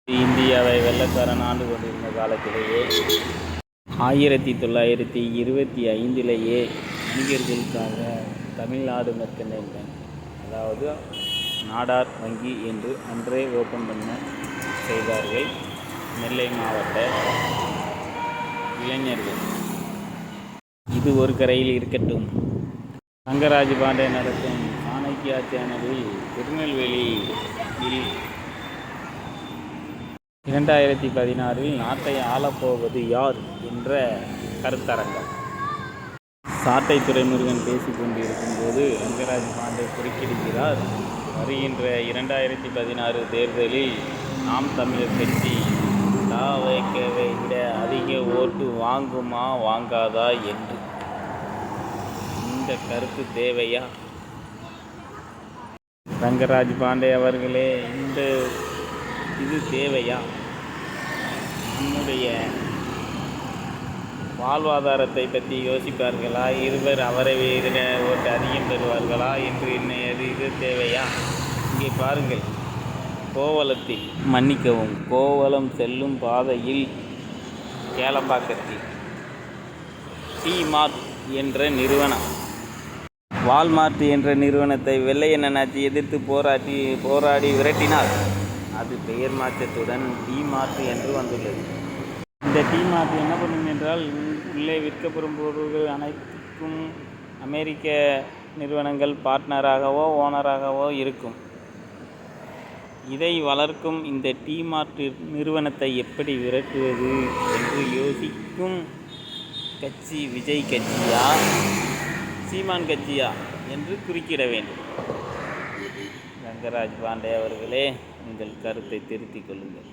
இந்தியாவை வெள்ளைக்காரன் ஆண்டு கொண்டிருந்த காலத்திலேயே 1925 வணிகர்களுக்காக தமிழ்நாடு மெர்கன்டைல் பேங்க், அதாவது நாடார் வங்கி என்று அன்றே ஓப்பன் பண்ண செய்தார்கள் நெல்லை மாவட்ட இளைஞர்கள். இது ஒரு கரையில் இருக்கட்டும். தங்கராஜ் பாண்டே நடத்தும் சாணக்கியா சேனலில் திருநெல்வேலியில் 2016 நாட்டை ஆளப்போவது யார் என்ற கருத்தரங்கம். சாட்டை துரைமுருகன் பேசிக் கொண்டிருக்கும் போது தங்கராஜ் பாண்டே குறுக்கிடுகிறார், வருகின்ற 2016 தேர்தலில் நாம் தமிழர் கட்சி த.வே.க.வை விட அதிக ஓட்டு வாங்குமா வாங்காதா என்று. இந்த கருத்து தேவையா? தங்கராஜ் பாண்டே அவர்களே, இது தேவையா? நம்முடைய வாழ்வாதாரத்தை பற்றி யோசிப்பார்களா? இருவர் அவரை விட ஓட்டு அதிகம் பெறுவார்களா என்று இது தேவையா? இங்கே பாருங்கள், கோவளம் செல்லும் பாதையில் கேளம்பாக்கத்தில் டி-மார்ட் என்ற நிறுவனம், வால்மார்ட் என்ற நிறுவனத்தை வெள்ளையன் அண்ணாச்சி எதிர்த்து போராடி விரட்டினார். அது பெயர் மாற்றத்துடன் டி-மார்ட் என்று வந்துள்ளது. இந்த டி-மார்ட் என்ன பண்ணும் என்றால், உள்ளே விற்கப்படும் பொருட்கள் அனைத்துக்கும் அமெரிக்க நிறுவனங்கள் பார்ட்னராகவோ ஓனராகவோ இருக்கும். இதை வளர்க்கும் இந்த டி-மார்ட் நிறுவனத்தை எப்படி விரட்டுவது என்று யோசிக்கும் கட்சி விஜய் கட்சியா, சீமான் கட்சியா என்று குறுக்கிட வேண்டும். தங்கராஜ் பாண்டே அவர்களே, உங்கள் கருத்தை திருத்திக் கொள்ளுங்கள்.